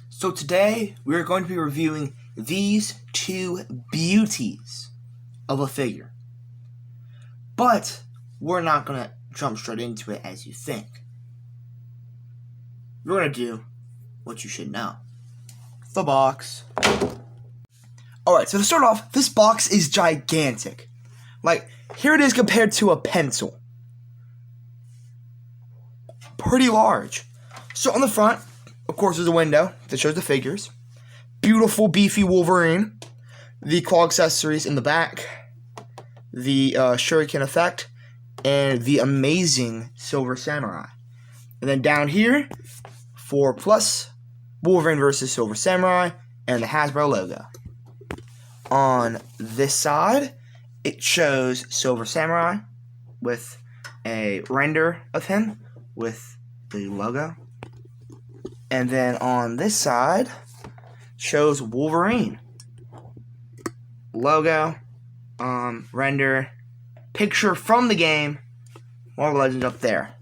So today we are going to be reviewing these two beauties of a figure. But we're not going to jump straight into it as you think. We're going to do what you should know. The box. Alright, so to start off, this box is gigantic. Like, here it is compared to a pencil. Pretty large. So on the front, of course, there's a window that shows the figures. Beautiful, beefy Wolverine. The claw accessories in the back. The shuriken effect. And the amazing Silver Samurai. And then down here, 4+, Wolverine versus Silver Samurai, and the Hasbro logo. On this side, it shows Silver Samurai with a render of him with the logo. And then on this side, shows Wolverine. Logo, render, picture from the game, Marvel Legends up there.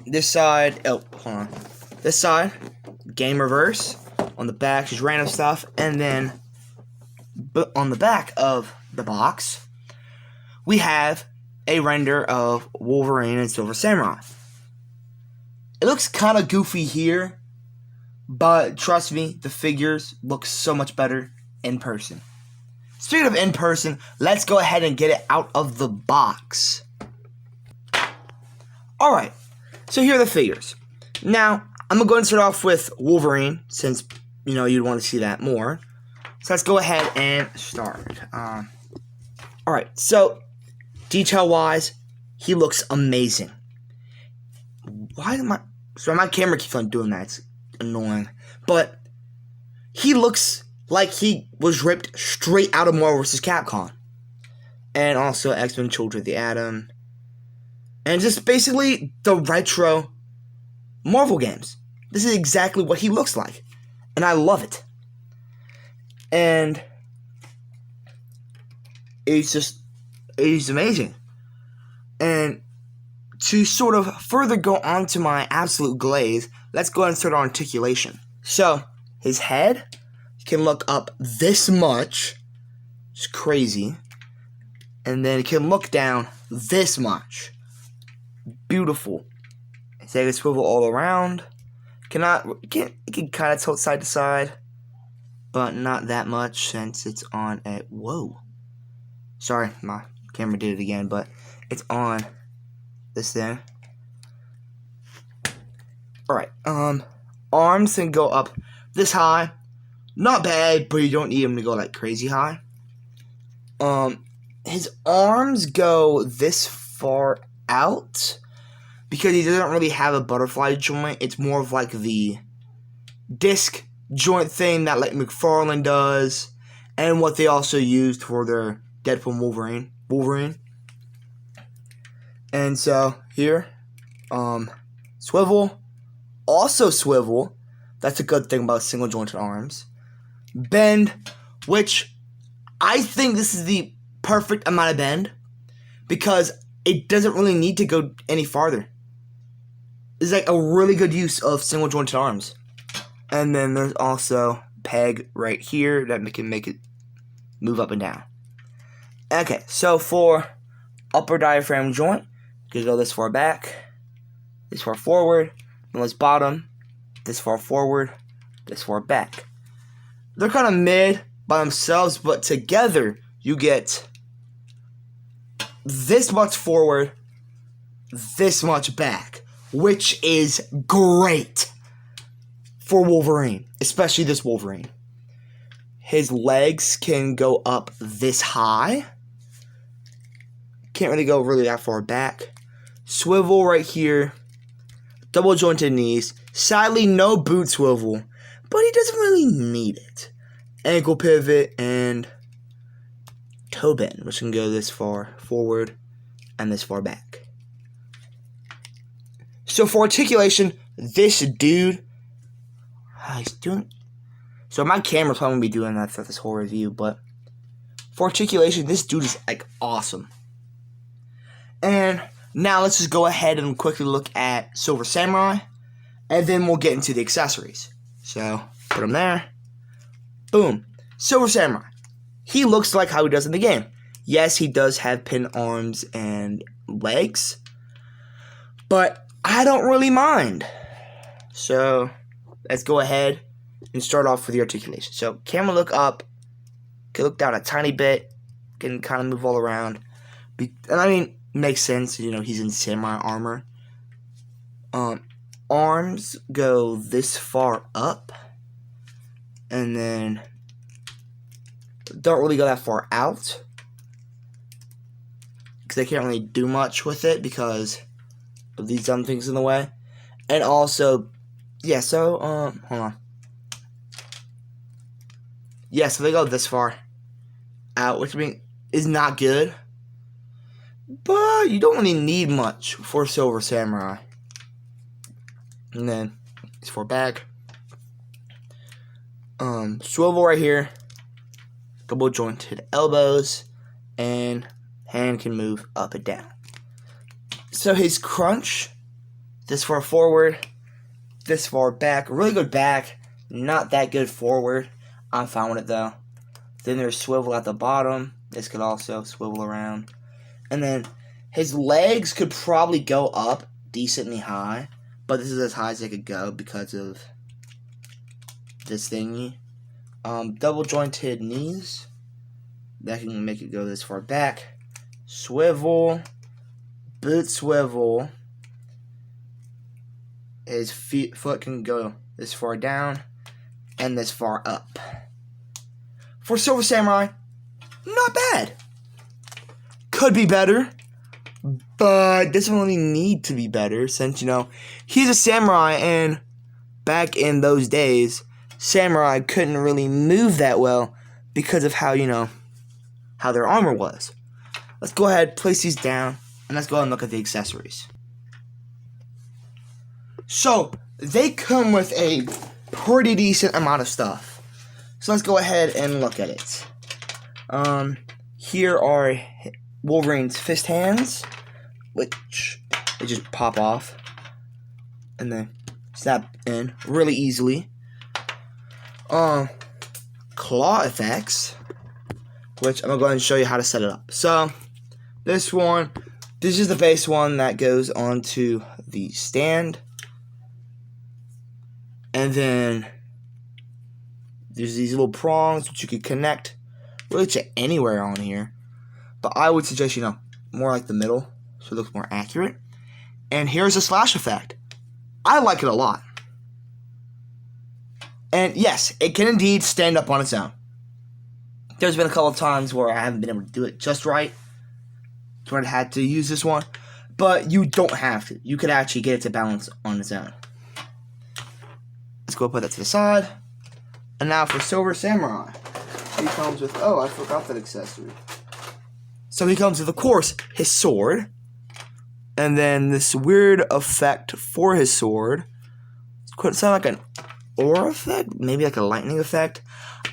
This side, hold on. This side, game reverse. On the back, just random stuff. And then, on the back of the box, we have a render of Wolverine and Silver Samurai. It looks kind of goofy here, but trust me, the figures look so much better in person. Speaking of in person, let's go ahead and get it out of the box. Alright, so here are the figures. Now, I'm going to go and start off with Wolverine, since, you'd want to see that more. So let's go ahead and start. Alright, so, detail-wise, he looks amazing. My camera keeps on doing that. It's annoying. But he looks like he was ripped straight out of Marvel vs. Capcom. And also X-Men Children of the Atom. And just basically the retro Marvel games. This is exactly what he looks like. And I love it. And he's amazing. And to sort of further go on to my absolute glaze, let's go ahead and start on articulation. So, his head can look up this much. It's crazy. And then it can look down this much. Beautiful. His head can swivel all around. It can kind of tilt side to side, but not that much since it's on a... Whoa. Sorry, my camera did it again, but it's on this thing. Alright, arms can go up this high. Not bad, but you don't need them to go like crazy high. His arms go this far out because he doesn't really have a butterfly joint. It's more of like the disc joint thing that like McFarlane does, and what they also used for their Deadpool Wolverine. And so here, swivel, also swivel. That's a good thing about single jointed arms. Bend, which I think this is the perfect amount of bend because it doesn't really need to go any farther. It's like a really good use of single jointed arms. And then there's also peg right here that can make it move up and down. Okay, so for upper diaphragm joint, you can go this far back, this far forward, and this bottom, this far forward, this far back. They're kind of mid by themselves, but together you get this much forward, this much back, which is great for Wolverine, especially this Wolverine. His legs can go up this high. Can't really go that far back. Swivel right here. Double jointed knees. Sadly, no boot swivel, but he doesn't really need it. Ankle pivot and toe bend, which can go this far forward and this far back. So for articulation, this dude, he's doing... So my camera's probably going to be doing that for this whole review, but for articulation, this dude is like awesome. And now let's just go ahead and quickly look at Silver Samurai, and then we'll get into the accessories. So, put him there. Boom. Silver Samurai. He looks like how he does in the game. Yes, he does have pin arms and legs, but I don't really mind. So, let's go ahead and start off with the articulation. So, camera look up, can look down a tiny bit, can kind of move all around. And I mean, makes sense, you know, he's in samurai armor. Arms go this far up, and then don't really go that far out, because I can't really do much with it because of these dumb things in the way. And also, yeah, so, hold on. Yeah, so they go this far out, which I mean is not good, but you don't really need much for Silver Samurai. And then it's for back. Swivel right here. Double jointed elbows, and hand can move up and down. So his crunch, this far forward, this far back. Really good back, not that good forward. I'm fine with it though. Then there's swivel at the bottom. This could also swivel around. And then his legs could probably go up decently high, but this is as high as they could go because of this thingy. Double jointed knees. That can make it go this far back. Swivel. Boot swivel. His foot can go this far down and this far up. For Silver Samurai, not bad. Could be better, but doesn't really need to be better since, you know, he's a samurai, and back in those days, samurai couldn't really move that well because of how, you know, how their armor was. Let's go ahead, place these down, and let's go ahead and look at the accessories. So, they come with a pretty decent amount of stuff. So let's go ahead and look at it. Here are Wolverine's fist hands, which they just pop off and then snap in really easily. Claw effects, which I'm gonna go ahead and show you how to set it up. So this is the base one that goes onto the stand, and then there's these little prongs which you can connect really to anywhere on here. But I would suggest, you know, more like the middle so it looks more accurate. And here's a slash effect. I like it a lot. And yes, it can indeed stand up on its own. There's been a couple of times where I haven't been able to do it just right. That's when I had to use this one. But you don't have to. You could actually get it to balance on its own. Let's go put that to the side. And now for Silver Samurai. He comes with, oh, I forgot that accessory. So he comes with, of course, his sword. And then this weird effect for his sword. It sound like an aura effect? Maybe like a lightning effect?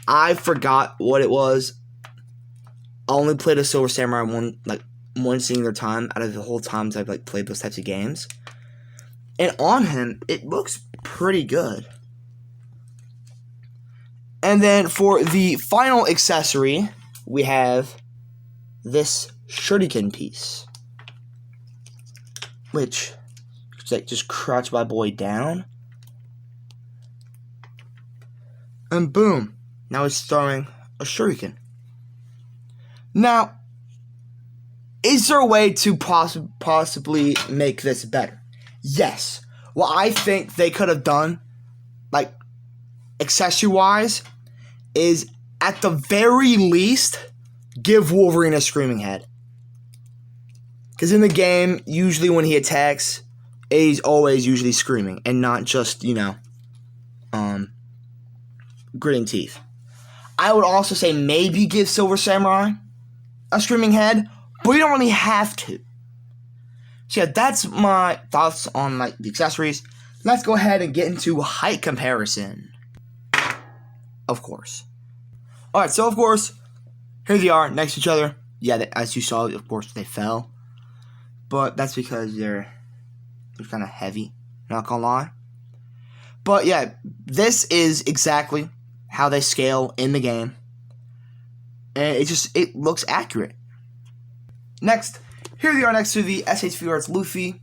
I forgot what it was. I only played a Silver Samurai one singular time out of the whole times I've played those types of games. And on him, it looks pretty good. And then for the final accessory, we have this shuriken piece, which just crouch my boy down, and boom, now he's throwing a shuriken. Now, is there a way to possibly make this better? Yes. What I think they could have done, accessory-wise, is at the very least give Wolverine a screaming head. Because in the game, usually when he attacks, he's always usually screaming and not just, gritting teeth. I would also say maybe give Silver Samurai a screaming head, but you don't really have to. So yeah, that's my thoughts on the accessories. Let's go ahead and get into height comparison. Of course. Alright, so of course, here they are next to each other. Yeah, as you saw, of course, they fell. But that's because they're kind of heavy, not gonna lie. But yeah, this is exactly how they scale in the game. And it looks accurate. Next, here they are next to the SH Figure Arts Luffy.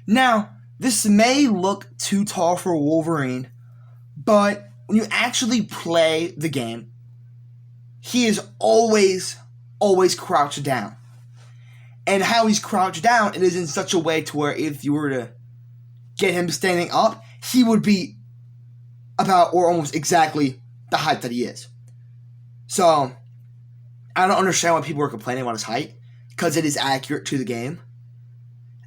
Now, this may look too tall for Wolverine, but when you actually play the game, he is always crouched down. And how he's crouched down, it is in such a way to where if you were to get him standing up, he would be about or almost exactly the height that he is. So, I don't understand why people are complaining about his height, because it is accurate to the game.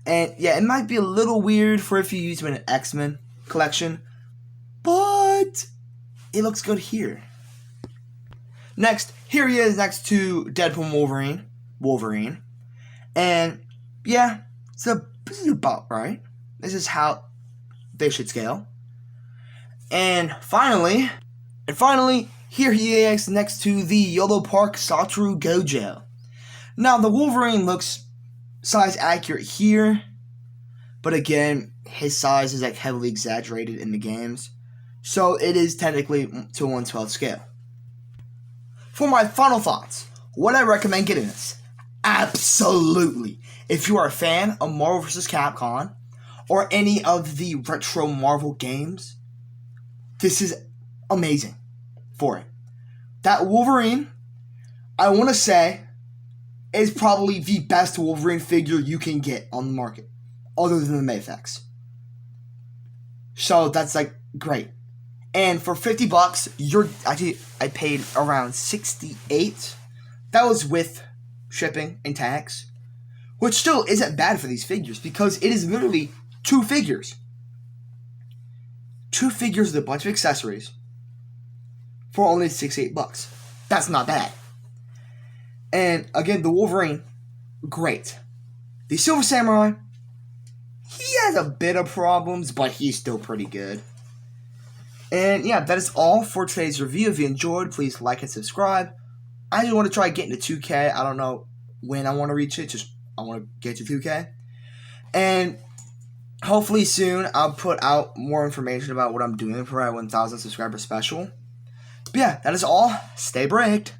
And yeah, it might be a little weird for if you use him in an X-Men collection, but it looks good here. Next, here he is next to Deadpool and Wolverine. And yeah, this is about right. This is how they should scale. And finally, here he is next to the Yellow Park Satoru Gojo. Now, the Wolverine looks size accurate here, but again, his size is like heavily exaggerated in the games, so it is technically to 1/12 scale. For my final thoughts, would I recommend getting this? Absolutely. If you are a fan of Marvel vs. Capcom or any of the retro Marvel games, this is amazing for it. That Wolverine, I want to say, is probably the best Wolverine figure you can get on the market, other than the Mayfix. So that's like great. And for $50, I paid around 68. That was with shipping and tax, which still isn't bad for these figures because it is literally two figures. Two figures with a bunch of accessories for only $68. That's not bad. And again, the Wolverine, great. The Silver Samurai, he has a bit of problems, but he's still pretty good. And yeah, that is all for today's review. If you enjoyed, please like and subscribe. I just want to try getting to 2K. I don't know when I want to reach it. I want to get to 2K. And hopefully soon I'll put out more information about what I'm doing for my 1,000 subscriber special. But yeah, that is all. Stay bricked.